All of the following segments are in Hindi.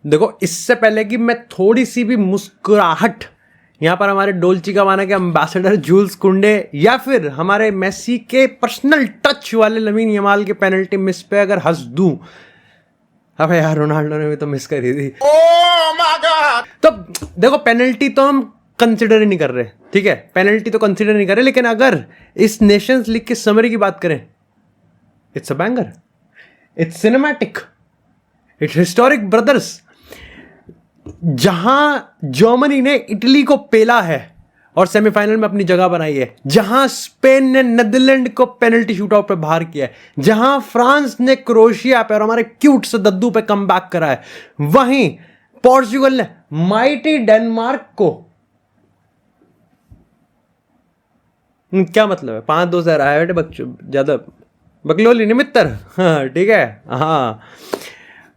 देखो इससे पहले कि मैं थोड़ी सी भी मुस्कुराहट यहाँ पर हमारे डोल्ची गाबाना के एम्बेसडर जूल्स कुंडे या फिर हमारे मेसी के पर्सनल टच वाले लमीन यमाल के पेनल्टी मिस पे अगर हंस दूं, अबे यार रोनाल्डो ने भी तो मिस करी थी। Oh my God! तो देखो पेनल्टी तो हम कंसिडर ही नहीं कर रहे, ठीक है, पेनल्टी तो कंसिडर नहीं कर रहे, लेकिन अगर इस नेशंस लीग की समरी की बात करें, it's a banger, it's cinematic, it's historic brothers. जहां जर्मनी ने इटली को पेला है और सेमीफाइनल में अपनी जगह बनाई है, जहां स्पेन ने नीदरलैंड को पेनल्टी शूटआउट पे बाहर किया है, जहां फ्रांस ने क्रोएशिया पे और हमारे क्यूट से दद्दू पे कमबैक करा है, वहीं पोर्चुगल ने माइटी डेनमार्क को, क्या मतलब है, 5-2 से हराया बेटे, बच्चों ज्यादा बकलोली नहीं मित्र, हाँ ठीक है। हाँ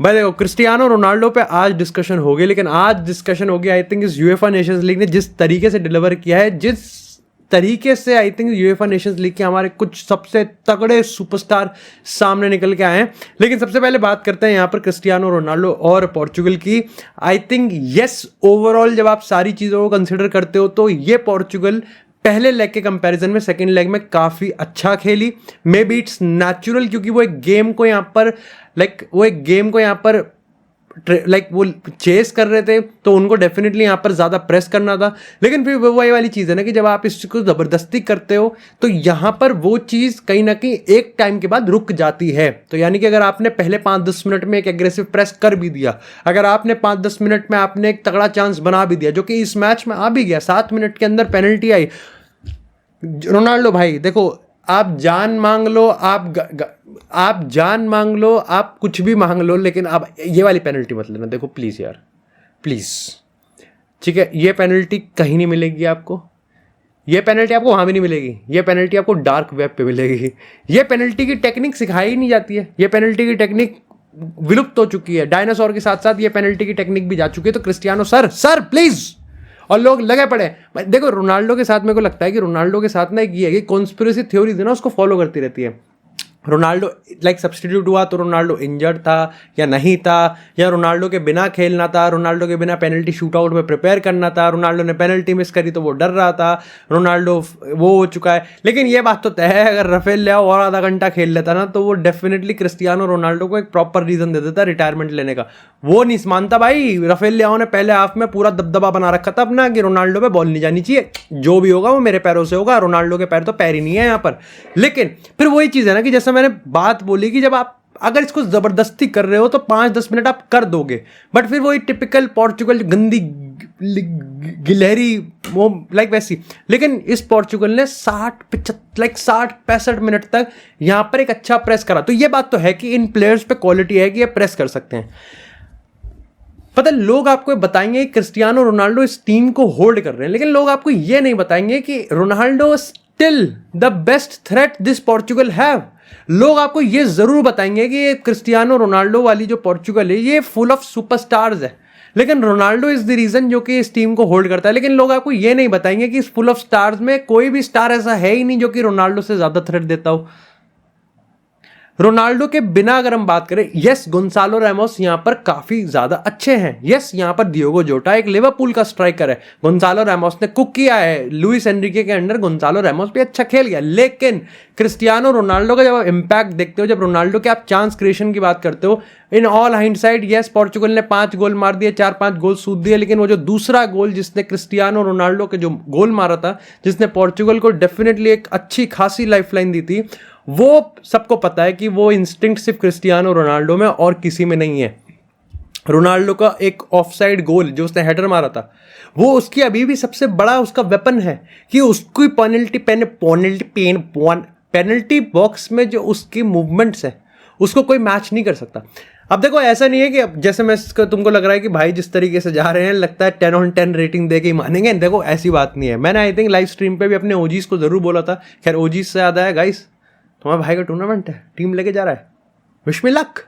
भाई देखो क्रिस्टियानो रोनाल्डो पे आज डिस्कशन होगी, लेकिन आज डिस्कशन होगी आई थिंक इस यूएफए नेशंस लीग ने जिस तरीके से डिलीवर किया है, जिस तरीके से I think UEFA Nations league के हमारे कुछ सबसे तगड़े सुपरस्टार सामने निकल के आए हैं। लेकिन सबसे पहले बात करते हैं यहाँ पर क्रिस्टियानो रोनाल्डो और पोर्चुगल की। आई थिंक यस, ओवरऑल जब आप सारी चीज़ों को कंसिडर करते हो तो ये पोर्चुगल पहले लेग के कंपैरिजन में सेकंड लेग में काफ़ी अच्छा खेली। मे बी इट्स नेचुरल, क्योंकि वो एक गेम को यहाँ पर वो चेस कर रहे थे, तो उनको डेफिनेटली यहाँ पर ज़्यादा प्रेस करना था। लेकिन फिर वही वाली चीज़ है ना कि जब आप इसको ज़बरदस्ती करते हो तो यहाँ पर वो चीज़ कहीं ना कहीं एक टाइम के बाद रुक जाती है। तो यानी कि अगर आपने पहले 5-10 मिनट में एक एग्रेसिव प्रेस कर भी दिया, अगर आपने 5-10 मिनट में आपने एक तगड़ा चांस बना भी दिया, जो कि इस मैच में आ भी गया, 7 मिनट के अंदर पेनल्टी आई। रोनाल्डो भाई देखो, आप जान मांग लो, आप जान मांग लो, आप कुछ भी मांग लो, लेकिन आप ये वाली पेनल्टी मत लेना। देखो प्लीज़ यार, प्लीज़, ठीक है, ये पेनल्टी कहीं नहीं मिलेगी आपको, ये पेनल्टी आपको वहाँ भी नहीं मिलेगी, ये पेनल्टी आपको डार्क वेब पे मिलेगी। ये पेनल्टी की टेक्निक सिखाई ही नहीं जाती है, ये पेनल्टी की टेक्निक विलुप्त हो चुकी है, डायनासोर के साथ साथ ये पेनल्टी की टेक्निक भी जा चुकी है। तो क्रिस्टियानो सर प्लीज़, और लोग लगे पड़े। देखो रोनाल्डो के साथ मेरे को लगता है कि रोनाल्डो के साथ ना एक ये है कि कॉन्स्पिरेसी थ्योरीज है ना, उसको फॉलो करती रहती है। रोनाल्डो सब्स्टिट्यूट हुआ तो रोनाल्डो इंजर्ड था या नहीं था, या रोनाल्डो के बिना खेलना था, रोनाल्डो के बिना पेनल्टी शूटआउट में प्रिपेयर करना था, रोनाल्डो ने पेनल्टी मिस करी तो वो डर रहा था, रोनाल्डो वो हो चुका है। लेकिन ये बात तो तय है, अगर राफेल लियाओ और आधा घंटा खेल लेता ना तो वो डेफिनेटली क्रिस्टियानो रोनाल्डो को एक प्रॉपर रीजन दे देता रिटायरमेंट लेने का। वो नहीं मानता भाई, राफेल लियाओ ने पहले हाफ में पूरा दबदबा बना रखा था अपना कि रोनाल्डो पे बॉल नहीं जानी चाहिए, जो भी होगा वो मेरे पैरों से होगा। रोनाल्डो के पैर तो पैर ही नहीं है यहाँ पर। लेकिन फिर वही चीज़ है ना कि जैसे मैंने बात बोली कि जब आप अगर इसको जबरदस्ती कर रहे हो तो 5-10 मिनट आप कर दोगे, बट फिर वही टिपिकल पोर्चुगल गंदी गिलहरी वो वैसी। लेकिन इस पोर्चुगल ने 60-65 मिनट तक यहां पर एक अच्छा प्रेस करा। तो ये बात तो है कि इन प्लेयर्स पे क्वालिटी है कि ये प्रेस कर सकते हैं। पता लोग आपको बताएंगे कि क्रिस्टियानो रोनाल्डो इस टीम को होल्ड कर रहे हैं, लेकिन लोग आपको ये नहीं बताएंगे कि Ronaldo still the best threat this Portugal have. लोग आपको ये जरूर बताएंगे कि ये क्रिस्टियानो रोनाल्डो वाली जो पोर्चुगल है ये फुल ऑफ सुपरस्टार्स है, लेकिन रोनाल्डो इज द रीजन जो कि इस टीम को होल्ड करता है। लेकिन लोग आपको ये नहीं बताएंगे कि इस फुल ऑफ स्टार्स में कोई भी स्टार ऐसा है ही नहीं जो कि रोनाल्डो से ज्यादा थ्रेट देता हो। रोनाल्डो के बिना अगर हम बात करें, यस गोंसालो रैमोस यहां पर काफी ज्यादा अच्छे हैं, यस यहां पर डियोगो जोटा एक लिवरपूल का स्ट्राइकर है, गोंसालो रैमोस ने कुक किया है, लुइस एनरिके के अंडर गोंसालो रैमोस भी अच्छा खेल गया। लेकिन क्रिस्टियानो रोनाल्डो का जब आप इंपैक्ट देखते हो, जब रोनाल्डो के आप चांस क्रिएशन की बात करते हो, in all hindsight yes Portugal ने 5 गोल मार दिए, 4-5 गोल सूद दिए, लेकिन वो जो दूसरा गोल जिसने क्रिस्टियानो रोनाल्डो के जो गोल मारा था, जिसने पोर्चुगल को डेफिनेटली एक अच्छी खासी लाइफलाइन दी थी, वो सबको पता है कि वो इंस्टिंक्ट सिर्फ क्रिस्टियानो रोनाल्डो में और किसी में नहीं है। रोनाल्डो का एक ऑफसाइड गोल जो उसने हेडर मारा था, वो उसकी अभी भी सबसे बड़ा उसका वेपन है कि उसकी पेनल्टी बॉक्स में जो उसकी मूवमेंट्स है उसको कोई मैच नहीं कर सकता। अब देखो ऐसा नहीं है कि जैसे मैं तुमको लग रहा है कि भाई जिस तरीके से जा रहे हैं लगता है 10 on 10 रेटिंग दे के ही मानेंगे। देखो ऐसी बात नहीं है। मैंने आई थिंक लाइव स्ट्रीम पे भी अपने ओजीज को जरूर बोला था। खैर ओजीज से याद आया, गाइस तुम्हारे भाई का टूर्नामेंट है, टीम लेके जा रहा है, विश मी लक।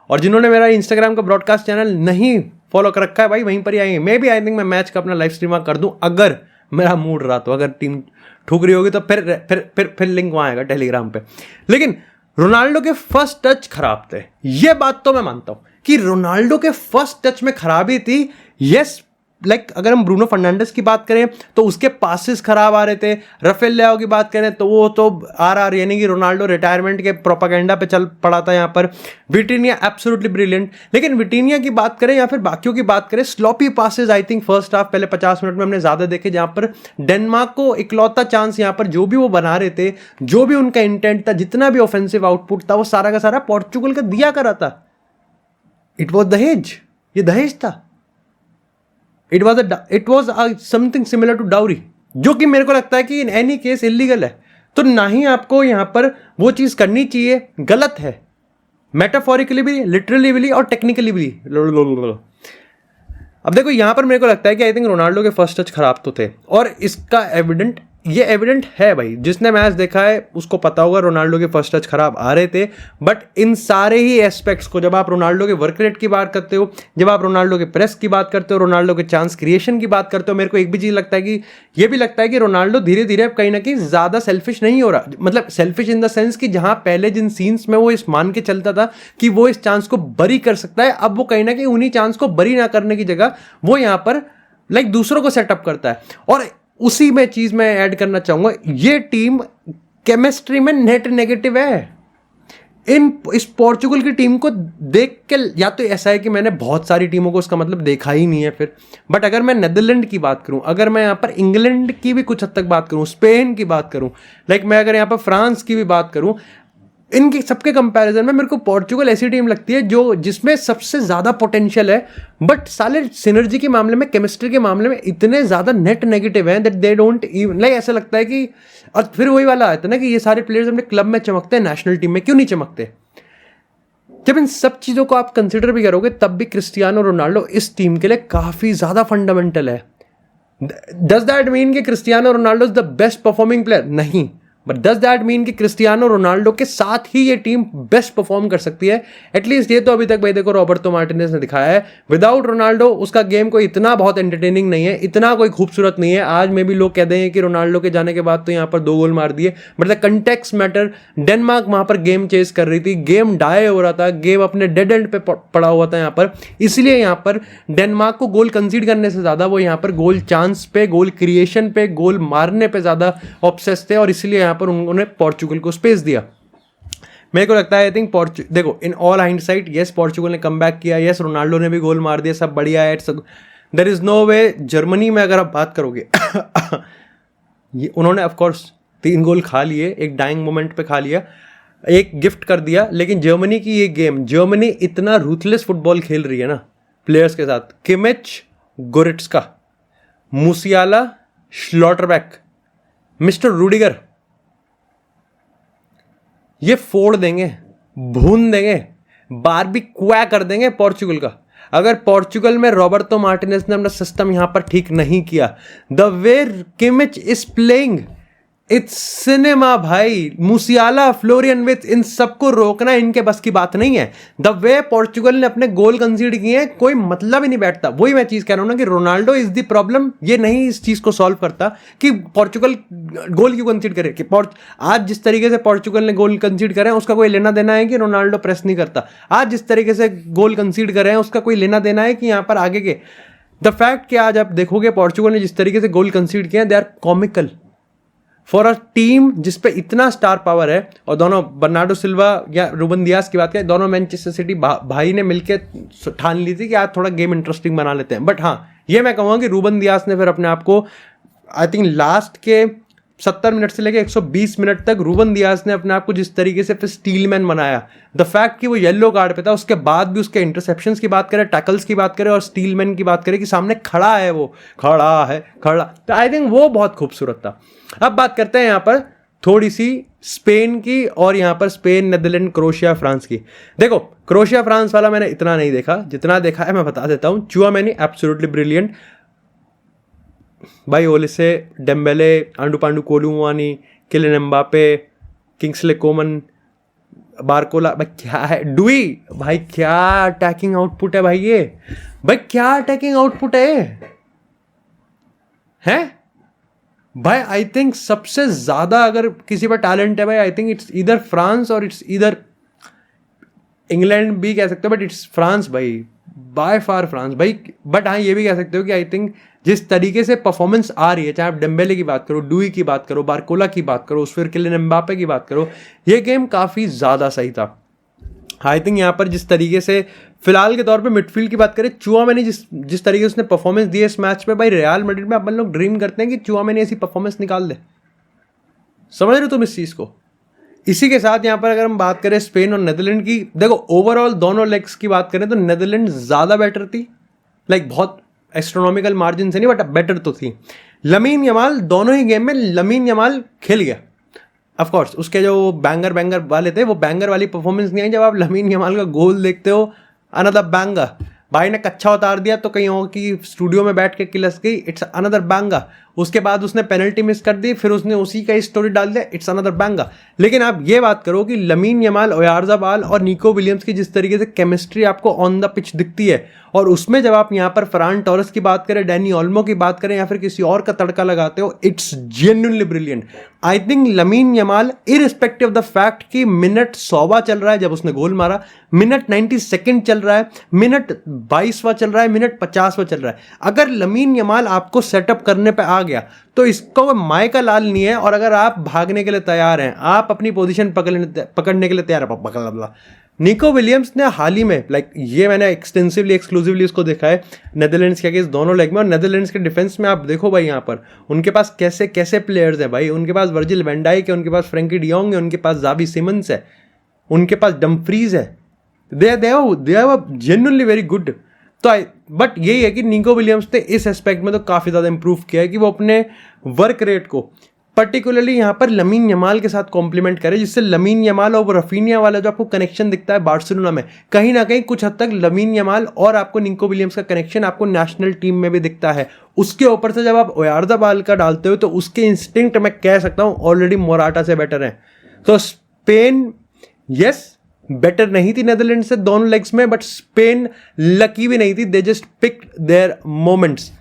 और जिन्होंने मेरा इंस्टाग्राम का ब्रॉडकास्ट चैनल नहीं फॉलो कर रखा है भाई वहीं पर ही आएंगे। मे भी आई थिंक मैं मैच का अपना लाइव स्ट्रीम कर दूं अगर मेरा मूड रहा तो। अगर टीम ठुक रही होगी तो फिर लिंक वहाँ आएगा टेलीग्राम पे। लेकिन रोनाल्डो के फर्स्ट टच खराब थे, ये बात तो मैं मानता हूँ कि रोनाल्डो के फर्स्ट टच में खराबी थी। यस, लाइक अगर हम ब्रूनो फर्नांडिस की बात करें तो उसके पासेस खराब आ रहे थे। राफेल लियाओ की बात करें तो वो तो आर यानी कि रोनाल्डो रिटायरमेंट के प्रोपागेंडा पे चल पड़ा था यहाँ पर। विटिनिया एब्सोल्युटली ब्रिलियंट, लेकिन विटिनिया की बात करें या फिर बाकियों की बात करें, sloppy passes I think first half पहले 50 मिनट में हमने ज्यादा देखे, जहां पर डेनमार्क को इकलौता चांस यहाँ पर जो भी वो बना रहे थे, जो भी उनका इंटेंट था, जितना भी ऑफेंसिव आउटपुट था, वो सारा का सारा पोर्चुगल का दिया करा था। इट वॉज दहेज, ये दहेज था। It was something similar to dowry, जो कि मेरे को लगता है कि इन एनी केस इलीगल है। तो ना ही आपको यहां पर वो चीज करनी चाहिए, गलत है, मेटाफोरिकली भी, लिटरली भी और टेक्निकली भी। अब देखो यहां पर मेरे को लगता है कि आई थिंक रोनाल्डो के फर्स्ट टच खराब तो थे, और इसका ये एविडेंट है भाई, जिसने मैच देखा है उसको पता होगा रोनाल्डो के फर्स्ट टच खराब आ रहे थे। बट इन सारे ही एस्पेक्ट्स को, जब आप रोनाल्डो के वर्क रेट की बात करते हो, जब आप रोनाल्डो के प्रेस की बात करते हो, रोनाल्डो के चांस क्रिएशन की बात करते हो, मेरे को एक भी चीज लगता है कि ये भी लगता है कि रोनाल्डो धीरे धीरे कहीं ना कहीं ज्यादा सेल्फिश नहीं हो रहा। मतलब सेल्फिश इन द सेंस कि जहां पहले जिन सीन्स में वो इस मान के चलता था कि वो इस चांस को बरी कर सकता है, अब वो कहीं ना कहीं उन्हीं चांस को बरी ना करने की जगह वो यहां पर लाइक दूसरों को सेटअप करता है। और उसी में चीज मैं ऐड करना चाहूंगा, ये टीम केमिस्ट्री में नेट नेगेटिव है। इस पोर्चुगल की टीम को देख के, या तो ऐसा है कि मैंने बहुत सारी टीमों को उसका मतलब देखा ही नहीं है फिर, बट अगर मैं नेदरलैंड की बात करूं, अगर मैं यहां पर इंग्लैंड की भी कुछ हद तक बात करूं, स्पेन की बात करूं, लाइक मैं अगर यहां पर फ्रांस की भी बात करूं, इनके सबके कंपैरिजन में मेरे को पोर्चुगल ऐसी टीम लगती है जो जिसमें सबसे ज्यादा पोटेंशियल है, बट साले सिनर्जी के मामले में, केमिस्ट्री के मामले में इतने ज्यादा नेट नेगेटिव हैं that they don't even, like ऐसा लगता है कि, और फिर वही वाला आता है ना कि ये सारे प्लेयर्स अपने क्लब में चमकते हैं, नेशनल टीम में क्यों नहीं चमकते। जब इन सब चीजों को आप कंसिडर भी करोगे तब भी क्रिस्टियानो रोनाल्डो इस टीम के लिए काफी ज्यादा फंडामेंटल है। डज दैट मीन कि Cristiano Ronaldo is the best performing player? नहीं, बट डज दैट मीन कि क्रिस्टियानो रोनाल्डो के साथ ही ये टीम बेस्ट परफॉर्म कर सकती है? एटलीस्ट ये तो अभी तक भाई देखो रॉबर्टो मार्टिनेज ने दिखाया है। विदाउट रोनाल्डो उसका गेम कोई इतना बहुत एंटरटेनिंग नहीं है, इतना कोई खूबसूरत नहीं है। आज में भी लोग कहते हैं कि रोनाल्डो के जाने के बाद तो यहाँ पर 2 गोल मार दिए, but the context matter. Denmark वहां पर गेम चेस कर रही थी, गेम डाय हो रहा था, गेम अपने डेड एंड पे पड़ा हुआ था यहाँ पर, इसलिए यहाँ पर डेनमार्क को गोल कंसीड करने से ज्यादा वो यहाँ पर गोल चांस पे, गोल क्रिएशन पे, गोल मारने पे ज्यादा ऑब्सेस थे, और इसलिए पर उन्होंने पोर्चुगल को स्पेस दिया। मेरे को लगता है आई थिंक देखो in all hindsight, yes Portugal ने कम बैक किया, यस रोनाल्डो ने भी गोल मार दिया, सब बढ़िया है, there is no way. Germany में अगर आप बात करोगे ये उन्होंने ऑफ कोर्स 3 गोल खा लिए, एक डाइंग मोमेंट पे खा लिया, एक गिफ्ट कर दिया, लेकिन जर्मनी की ये गेम, जर्मनी इतना रूथलेस फुटबॉल खेल रही है ना प्लेयर्स के साथ, Kimmich, Goretzka, Musiala, Schlotterbeck, mister Rudiger, ये फोड़ देंगे, भून देंगे, बारबी क्वैक कर देंगे पोर्चुगल का। अगर पोर्चुगल में रॉबर्टो मार्टिनेज ने अपना सिस्टम यहां पर ठीक नहीं किया, the way Kimmich is playing, it's cinema भाई। मूसियाला, फ्लोरियन विथ, इन सबको रोकना इनके बस की बात नहीं है। द वे पोर्चुगल ने अपने गोल कंसीड किए हैं, कोई मतलब ही नहीं बैठता। वही मैं चीज कह रहा हूं ना कि रोनाल्डो इज द प्रॉब्लम, ये नहीं इस चीज को सॉल्व करता कि पोर्चुगल गोल क्यों कंसीड करे। कि आज जिस तरीके से पोर्चुगल ने गोल कंसीड करे उसका कोई लेना देना है कि रोनाल्डो प्रेस नहीं करता। आज जिस तरीके से गोल कंसीड करे उसका कोई लेना देना है कि यहां पर आगे के द फैक्ट कि आज आप देखोगे पोर्चुगल ने जिस तरीके से गोल कंसीड किए, they are comical for a team जिसपे इतना स्टार पावर है। और दोनों बर्नार्डो सिल्वा या रूबन दियास की बात करें, दोनों मैनचेस्टर सिटी भाई ने मिलकर ठान ली थी कि आज थोड़ा गेम इंटरेस्टिंग बना लेते हैं। बट हाँ, ये मैं कहूँगा कि रूबन दियास ने फिर अपने आप को आई थिंक लास्ट के 70 मिनट से लेकर 120 मिनट तक रूबन दियास ने अपने आप को जिस तरीके से फिर स्टीलमैन बनाया, द फैक्ट कि वो येलो कार्ड पे था, उसके बाद भी उसके इंटरसेप्शंस की बात करें, टैकल्स की बात करें और स्टीलमैन की बात करें कि सामने खड़ा है, वो खड़ा, तो आई थिंक वो बहुत खूबसूरत था। अब बात करते हैं यहाँ पर थोड़ी सी स्पेन की, और यहाँ पर स्पेन, नेदरलैंड, क्रोएशिया, फ्रांस की। देखो क्रोएशिया फ्रांस वाला मैंने इतना नहीं देखा, जितना देखा है मैं बता देता हूँ। चुआमेनी एब्सोल्युटली ब्रिलियंट भाई, ओलिसे, डेम्बेले, आंडू पांडू Kolo Muani, Kylian Mbappe, Kingsley Coman, Barcola, भाई क्या है, डुई भाई, क्या अटैकिंग आउटपुट है भाई, ये भाई क्या अटैकिंग आउटपुट है भाई। आई थिंक सबसे ज्यादा अगर किसी पर टैलेंट है भाई, आई थिंक इट्स इधर फ्रांस और इट्स इधर इंग्लैंड भी कह सकते हो, बट इट्स फ्रांस भाई, बाय फार फ्रांस भाई। बट हाँ ये भी कह सकते हो कि आई थिंक जिस तरीके से परफॉर्मेंस आ रही है, चाहे आप डेम्बेले की बात करो, डुई की बात करो, बारकोला की बात करो, फिर किलियन एम्बापे की बात करो, ये गेम काफ़ी ज़्यादा सही था। आई थिंक यहाँ पर जिस तरीके से फिलहाल के तौर पे मिडफील्ड की बात करें, चुआमेनी जिस तरीके से उसने परफॉर्मेंस दी है इस मैच पे, भाई रियल मैड्रिड में अपन लोग ड्रीम करते हैं कि चुआमेनी ऐसी परफॉर्मेंस निकाल दे। समझ रहे हो तुम इस चीज़ को? इसी के साथ यहाँ पर अगर हम बात करें स्पेन और नेदरलैंड की, देखो ओवरऑल दोनों लेग्स की बात करें तो नेदरलैंड ज़्यादा बेटर थी, लाइक बहुत एस्ट्रोनॉमिकल मार्जिन से नहीं, बट बेटर तो थी। लमीन यमाल दोनों ही गेम में लमीन यमाल खेल गया। ऑफ कोर्स उसके जो बैंगर वाले थे वो बैंगर वाली परफॉर्मेंस नहीं आई। जब आप लमीन यमाल का गोल देखते हो, अनदर बैंगर, भाई ने कच्चा उतार दिया तो कहीं और की स्टूडियो में बैठ के किलस गई, इट्स अनदर बैंगर। उसके बाद उसने पेनल्टी मिस कर दी, फिर उसने उसी का स्टोरी डाल दिया, इट्स अनदर बैंगर। लेकिन आप ये बात करो कि लमीन यमाल, ओयारज़ाबाल और निको विलियम्स की जिस तरीके से केमिस्ट्री आपको ऑन द पिच दिखती है, और उसमें जब आप यहाँ पर फरान टोरेस की बात करें, डैनी ओल्मो की बात करें, या फिर किसी और का तड़का लगाते हो, it's genuinely brilliant. I think lamin Yamal irrespective of the fact कि मिनट 100वां चल रहा है जब उसने गोल मारा, मिनट 92 चल रहा है, मिनट 22वां चल रहा है, मिनट 50वां चल रहा है, अगर लमीन यमाल आपको सेटअप करने पे आ गया तो इसको माय का लाल नहीं है। और अगर आप भागने के लिए तैयार हैं, आप अपनी पोजीशन पकड़ने के लिए तैयार है, पकड़। निको विलियम्स ने हाल ही में, लाइक ये मैंने एक्सटेंसिवली एक्सक्लूसिवली उसको देखा है नेदरलैंड्स के अगेंस्ट दोनों लेग में, और नेदरलैंड्स के डिफेंस में आप देखो भाई यहाँ पर उनके पास कैसे कैसे प्लेयर्स हैं भाई। उनके पास वर्जिल वैन डाइक है, उनके पास फ्रैंकी डियोंग है, उनके पास ज़ावी सिमंस है, उनके पास डम्फ्रीज है। They are genuinely very good. तो बट यही है कि निको विलियम्स ने इस एस्पेक्ट में तो काफ़ी ज़्यादा इंप्रूव किया है कि वो अपने वर्क रेट को पर्टिकुलरली यहाँ पर लमीन यमाल के साथ कॉम्प्लीमेंट करे, जिससे लमीन यमाल और रफीनिया वाला जो आपको कनेक्शन दिखता है बार्सिलोना में, कहीं ना कहीं कुछ हद तक लमीन यमाल और आपको निको विलियम्स का कनेक्शन आपको नेशनल टीम में भी दिखता है। उसके ऊपर से जब आप ओयारज़ाबाल का डालते हो तो उसके इंस्टिंक्ट मैं कह सकता हूँ ऑलरेडी मोराटा से बेटर है। तो स्पेन यस बेटर नहीं थी नेदरलैंड से दोनों लेग्स में, बट स्पेन लकी भी नहीं थी, they just picked their moments.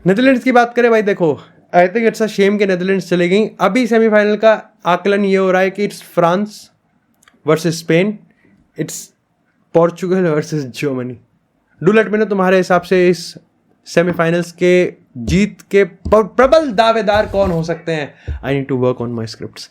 Netherlands की बात करें भाई, देखो I think it's a shame के नेदरलैंड्स चले गई। अभी सेमीफाइनल का आकलन ये हो रहा है कि it's France versus Spain, it's Portugal versus Germany. Do let me know तुम्हारे हिसाब से इस सेमीफाइनल्स के जीत के प्रबल दावेदार कौन हो सकते हैं। I need to work on my scripts.